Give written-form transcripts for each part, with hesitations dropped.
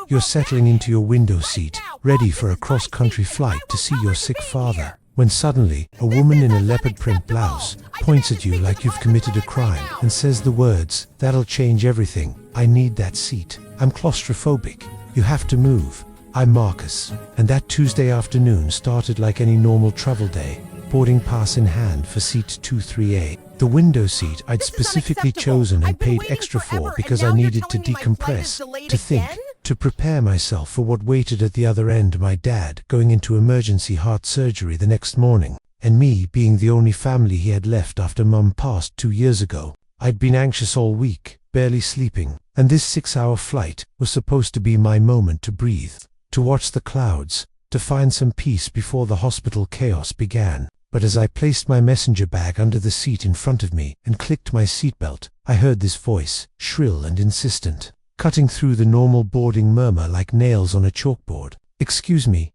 You're settling into your window seat, ready for a cross-country flight to see your sick father, when suddenly, a woman in a leopard print blouse points at you like you've committed a crime and says the words, "That'll change everything. I need that seat. I'm claustrophobic. You have to move." I'm Marcus, and that Tuesday afternoon started like any normal travel day, boarding pass in hand for seat 23A. The window seat I'd specifically chosen and paid extra for because I needed to decompress, to think, to prepare myself for what waited at the other end, my dad going into emergency heart surgery the next morning, and me being the only family he had left after Mum passed 2 years ago. I'd been anxious all week, barely sleeping, and this 6-hour flight was supposed to be my moment to breathe, to watch the clouds, to find some peace before the hospital chaos began. But as I placed my messenger bag under the seat in front of me and clicked my seatbelt, I heard this voice, shrill and insistent, cutting through the normal boarding murmur like nails on a chalkboard. Excuse me,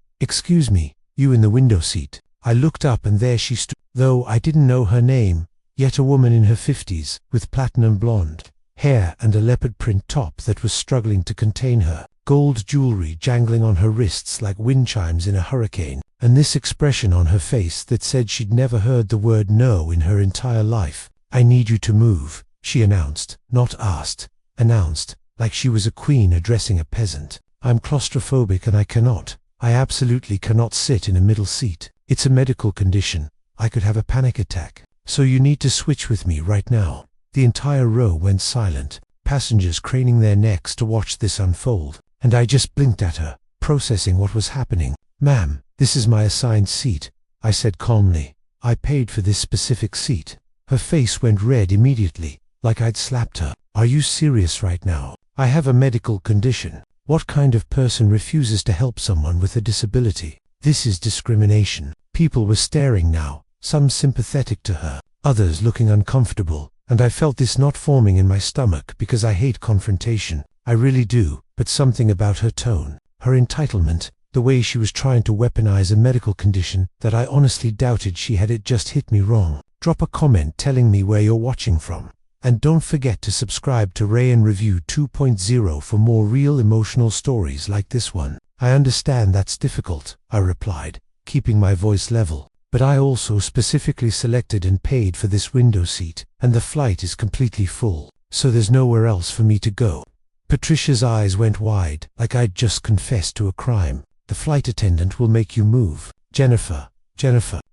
you in the window seat." I looked up and there she stood, though I didn't know her name, yet a woman in her 50s, with platinum blonde hair and a leopard print top that was struggling to contain her, gold jewelry jangling on her wrists like wind chimes in a hurricane, and this expression on her face that said she'd never heard the word no in her entire life. "I need you to move," she announced, not asked, announced, like she was a queen addressing a peasant. "I'm claustrophobic and I absolutely cannot sit in a middle seat. It's a medical condition. I could have a panic attack. So you need to switch with me right now." The entire row went silent, passengers craning their necks to watch this unfold, and I just blinked at her, processing what was happening. "Ma'am, this is my assigned seat," I said calmly. "I paid for this specific seat." Her face went red immediately, like I'd slapped her. "Are you serious right now? I have a medical condition. What kind of person refuses to help someone with a disability? This is discrimination." People were staring now, some sympathetic to her, others looking uncomfortable, and I felt this knot forming in my stomach because I hate confrontation. I really do, but something about her tone, her entitlement, the way she was trying to weaponize a medical condition that I honestly doubted she had, it just hit me wrong. Drop a comment telling me where you're watching from. And don't forget to subscribe to Rayan Review 2.0 for more real emotional stories like this one. "I understand that's difficult," I replied, keeping my voice level, "but I also specifically selected and paid for this window seat, and the flight is completely full, so there's nowhere else for me to go." Patricia's eyes went wide, like I'd just confessed to a crime. "The flight attendant will make you move. Jennifer.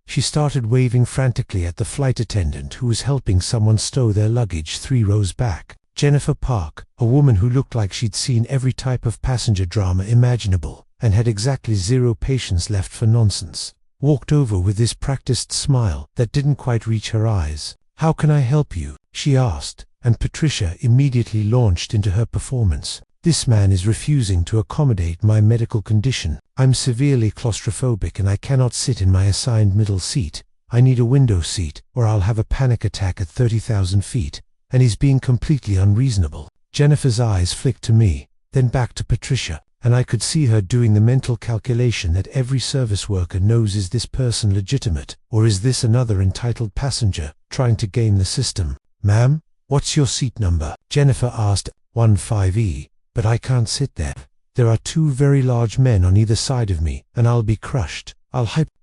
She started waving frantically at the flight attendant who was helping someone stow their luggage 3 rows back. Jennifer Park, a woman who looked like she'd seen every type of passenger drama imaginable and had exactly 0 patience left for nonsense, walked over with this practiced smile that didn't quite reach her eyes. "How can I help you?" she asked, and Patricia immediately launched into her performance. "This man is refusing to accommodate my medical condition. I'm severely claustrophobic and I cannot sit in my assigned middle seat. I need a window seat or I'll have a panic attack at 30,000 feet, and he's being completely unreasonable." Jennifer's eyes flicked to me, then back to Patricia, and I could see her doing the mental calculation that every service worker knows: is this person legitimate, or is this another entitled passenger trying to game the system? "Ma'am, what's your seat number?" Jennifer asked. 15E. "But I can't sit there. There are 2 very large men on either side of me, and I'll be crushed.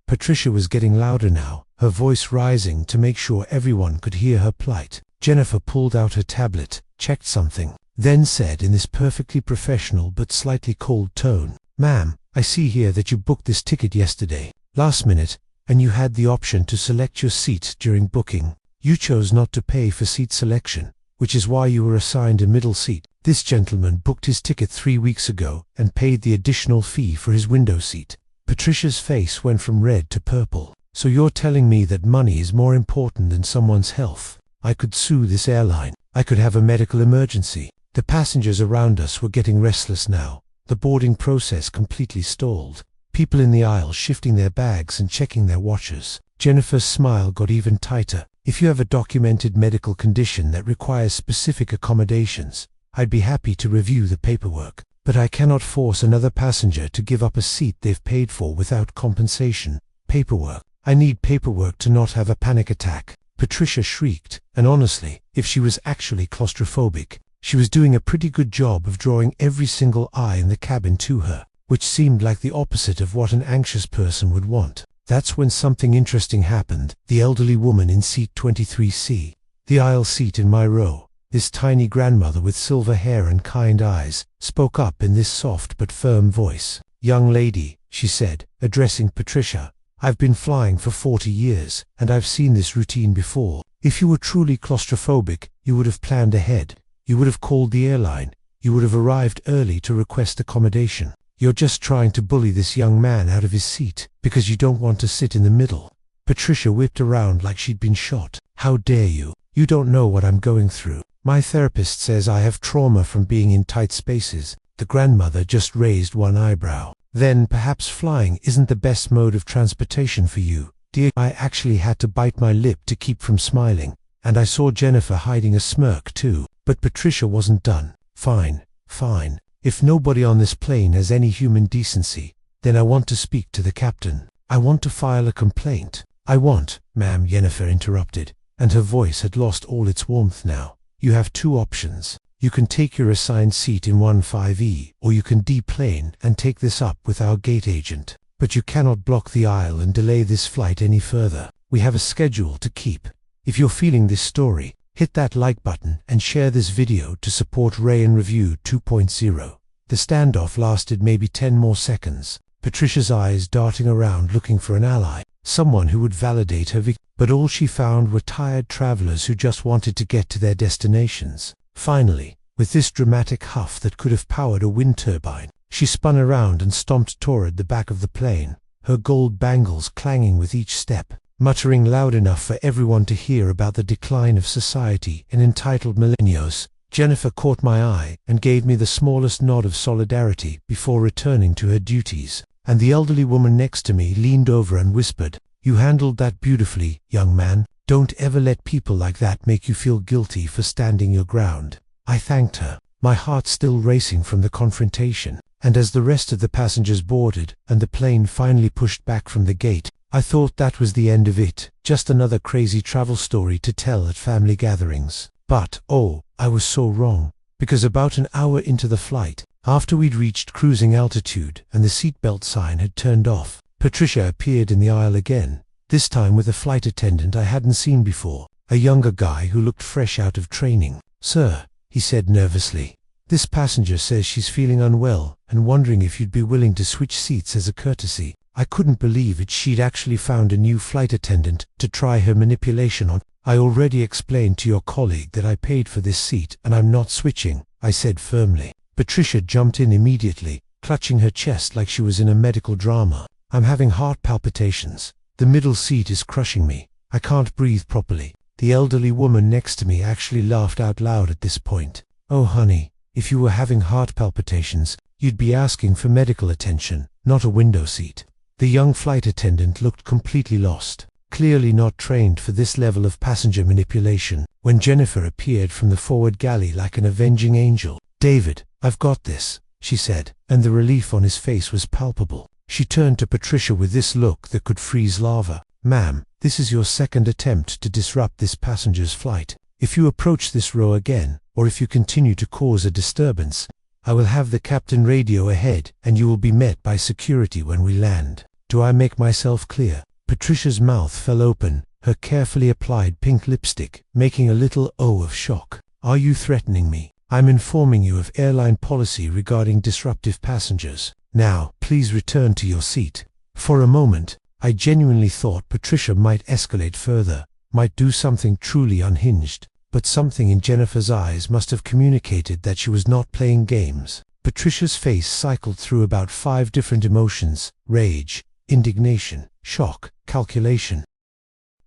Patricia was getting louder now, her voice rising to make sure everyone could hear her plight. Jennifer pulled out her tablet, checked something, then said in this perfectly professional but slightly cold tone, "Ma'am, I see here that you booked this ticket yesterday, last minute, and you had the option to select your seat during booking. You chose not to pay for seat selection, which is why you were assigned a middle seat. This gentleman booked his ticket 3 weeks ago and paid the additional fee for his window seat." Patricia's face went from red to purple. "So you're telling me that money is more important than someone's health? I could sue this airline. I could have a medical emergency." The passengers around us were getting restless now. The boarding process completely stalled. People in the aisle shifting their bags and checking their watches. Jennifer's smile got even tighter. "If you have a documented medical condition that requires specific accommodations, I'd be happy to review the paperwork, but I cannot force another passenger to give up a seat they've paid for without compensation. Paperwork. I need paperwork to not have a panic attack." Patricia shrieked, and honestly, if she was actually claustrophobic, She was doing a pretty good job of drawing every single eye in the cabin to her, which seemed like the opposite of what an anxious person would want. That's when something interesting happened. The elderly woman in seat 23C, the aisle seat in my row, this tiny grandmother with silver hair and kind eyes, spoke up in this soft but firm voice. "Young lady," she said, addressing Patricia, "I've been flying for 40 years, and I've seen this routine before. If you were truly claustrophobic, you would have planned ahead. You would have called the airline. You would have arrived early to request accommodation. You're just trying to bully this young man out of his seat, because you don't want to sit in the middle." Patricia whipped around like she'd been shot. "How dare you? You don't know what I'm going through. My therapist says I have trauma from being in tight spaces." The grandmother just raised one eyebrow. "Then perhaps flying isn't the best mode of transportation for you, dear." I actually had to bite my lip to keep from smiling, and I saw Jennifer hiding a smirk too. But Patricia wasn't done. "Fine, fine. If nobody on this plane has any human decency, then I want to speak to the captain. I want to file a complaint." "Ma'am," Jennifer interrupted, and her voice had lost all its warmth now. "You have two options. You can take your assigned seat in 15E, or you can deplane and take this up with our gate agent. But you cannot block the aisle and delay this flight any further. We have a schedule to keep." If you're feeling this story, hit that like button and share this video to support Rayan Review 2.0. The standoff lasted maybe 10 more seconds, Patricia's eyes darting around looking for an ally, someone who would validate her victory. But all she found were tired travelers who just wanted to get to their destinations. Finally, with this dramatic huff that could have powered a wind turbine, she spun around and stomped toward the back of the plane, her gold bangles clanging with each step, muttering loud enough for everyone to hear about the decline of society and entitled millennials. Jennifer caught my eye and gave me the smallest nod of solidarity before returning to her duties, and the elderly woman next to me leaned over and whispered, "You handled that beautifully, young man. Don't ever let people like that make you feel guilty for standing your ground." I thanked her, my heart still racing from the confrontation, and as the rest of the passengers boarded and the plane finally pushed back from the gate, I thought that was the end of it, just another crazy travel story to tell at family gatherings. But, oh, I was so wrong, because about an hour into the flight, after we'd reached cruising altitude and the seatbelt sign had turned off, Patricia appeared in the aisle again, this time with a flight attendant I hadn't seen before, a younger guy who looked fresh out of training. "Sir," he said nervously, "this passenger says she's feeling unwell and wondering if you'd be willing to switch seats as a courtesy." I couldn't believe it. She'd actually found a new flight attendant to try her manipulation on. "I already explained to your colleague that I paid for this seat and I'm not switching," I said firmly. Patricia jumped in immediately, clutching her chest like she was in a medical drama. "I'm having heart palpitations. The middle seat is crushing me. I can't breathe properly." The elderly woman next to me actually laughed out loud at this point. "Oh honey, if you were having heart palpitations, you'd be asking for medical attention, not a window seat." The young flight attendant looked completely lost, clearly not trained for this level of passenger manipulation, when Jennifer appeared from the forward galley like an avenging angel. "David, I've got this," she said, and the relief on his face was palpable. She turned to Patricia with this look that could freeze lava. "Ma'am, this is your second attempt to disrupt this passenger's flight. If you approach this row again, or if you continue to cause a disturbance, I will have the captain radio ahead and you will be met by security when we land. Do I make myself clear?" Patricia's mouth fell open, her carefully applied pink lipstick making a little O of shock. "Are you threatening me? I'm informing you of airline policy regarding disruptive passengers. Now, please return to your seat." For a moment, I genuinely thought Patricia might escalate further, might do something truly unhinged. But something in Jennifer's eyes must have communicated that she was not playing games. Patricia's face cycled through about 5 different emotions: rage, indignation, shock, calculation,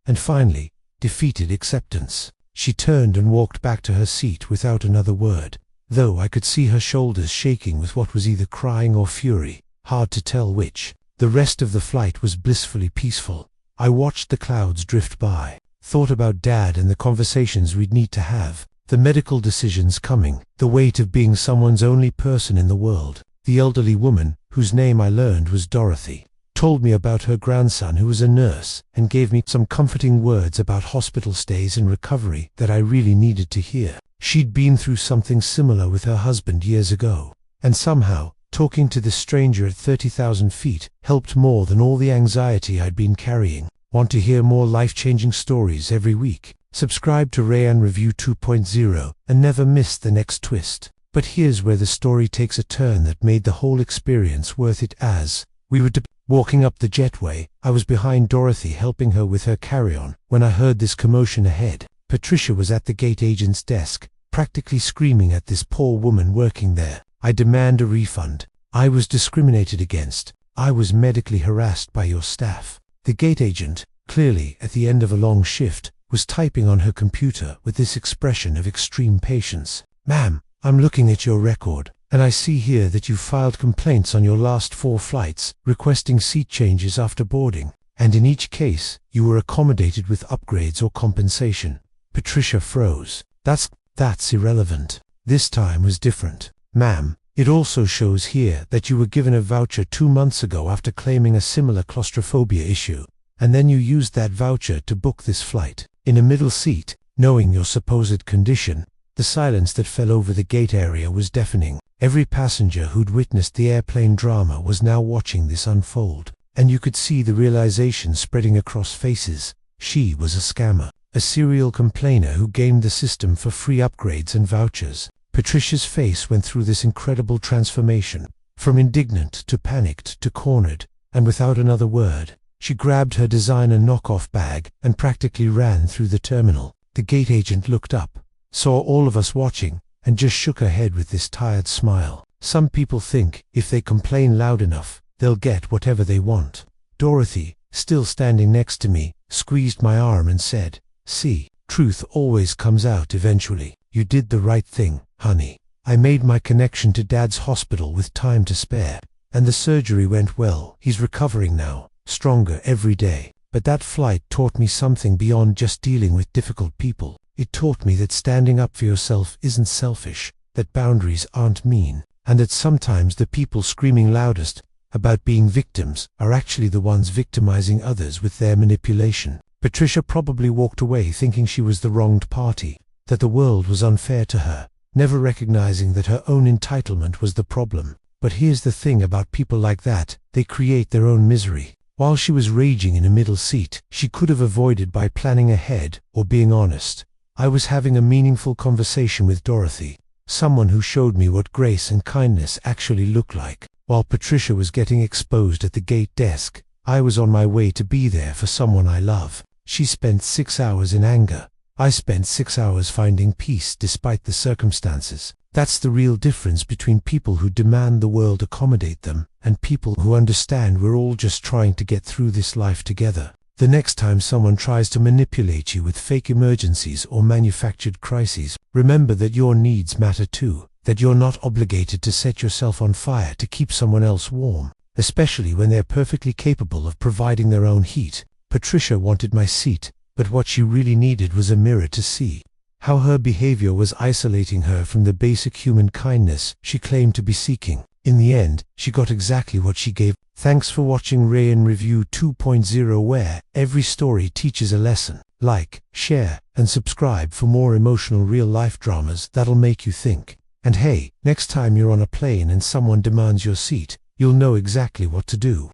and finally, defeated acceptance. She turned and walked back to her seat without another word, though I could see her shoulders shaking with what was either crying or fury, hard to tell which. The rest of the flight was blissfully peaceful. I watched the clouds drift by, thought about Dad and the conversations we'd need to have, the medical decisions coming, the weight of being someone's only person in the world. The elderly woman, whose name I learned was Dorothy, told me about her grandson who was a nurse and gave me some comforting words about hospital stays and recovery that I really needed to hear. She'd been through something similar with her husband years ago, and somehow, talking to this stranger at 30,000 feet helped more than all the anxiety I'd been carrying. Want to hear more life-changing stories every week? Subscribe to Rayan Review 2.0 and never miss the next twist. But here's where the story takes a turn that made the whole experience worth it. As we were walking up the jetway, I was behind Dorothy helping her with her carry-on when I heard this commotion ahead. Patricia was at the gate agent's desk, practically screaming at this poor woman working there. I demand a refund. I was discriminated against. I was medically harassed by your staff. The gate agent, clearly at the end of a long shift, was typing on her computer with this expression of extreme patience. Ma'am, I'm looking at your record, and I see here that you filed complaints on your last 4 flights, requesting seat changes after boarding, and in each case, you were accommodated with upgrades or compensation. Patricia froze. That's irrelevant. This time was different. Ma'am, it also shows here that you were given a voucher 2 months ago after claiming a similar claustrophobia issue, and then you used that voucher to book this flight. In a middle seat, knowing your supposed condition, the silence that fell over the gate area was deafening. Every passenger who'd witnessed the airplane drama was now watching this unfold, and you could see the realization spreading across faces. She was a scammer, a serial complainer who gamed the system for free upgrades and vouchers. Patricia's face went through this incredible transformation, from indignant to panicked to cornered, and without another word, she grabbed her designer knockoff bag and practically ran through the terminal. The gate agent looked up, saw all of us watching, and just shook her head with this tired smile. Some people think if they complain loud enough, they'll get whatever they want. Dorothy, still standing next to me, squeezed my arm and said, "See, truth always comes out eventually. You did the right thing, honey. I made my connection to Dad's hospital with time to spare, and the surgery went well. He's recovering now, stronger every day. But that flight taught me something beyond just dealing with difficult people. It taught me that standing up for yourself isn't selfish, that boundaries aren't mean, and that sometimes the people screaming loudest about being victims are actually the ones victimizing others with their manipulation." Patricia probably walked away thinking she was the wronged party, that the world was unfair to her, never recognizing that her own entitlement was the problem. But here's the thing about people like that, they create their own misery. While she was raging in a middle seat, she could have avoided by planning ahead or being honest. I was having a meaningful conversation with Dorothy, someone who showed me what grace and kindness actually look like. While Patricia was getting exposed at the gate desk, I was on my way to be there for someone I love. She spent 6 hours in anger. I spent 6 hours finding peace despite the circumstances. That's the real difference between people who demand the world accommodate them and people who understand we're all just trying to get through this life together. The next time someone tries to manipulate you with fake emergencies or manufactured crises, remember that your needs matter too, that you're not obligated to set yourself on fire to keep someone else warm, especially when they're perfectly capable of providing their own heat. Patricia wanted my seat, but what she really needed was a mirror to see how her behavior was isolating her from the basic human kindness she claimed to be seeking. In the end, she got exactly what she gave. Thanks for watching Rayan Review 2.0, where every story teaches a lesson. Like, share, and subscribe for more emotional real-life dramas that'll make you think. And hey, next time you're on a plane and someone demands your seat, you'll know exactly what to do.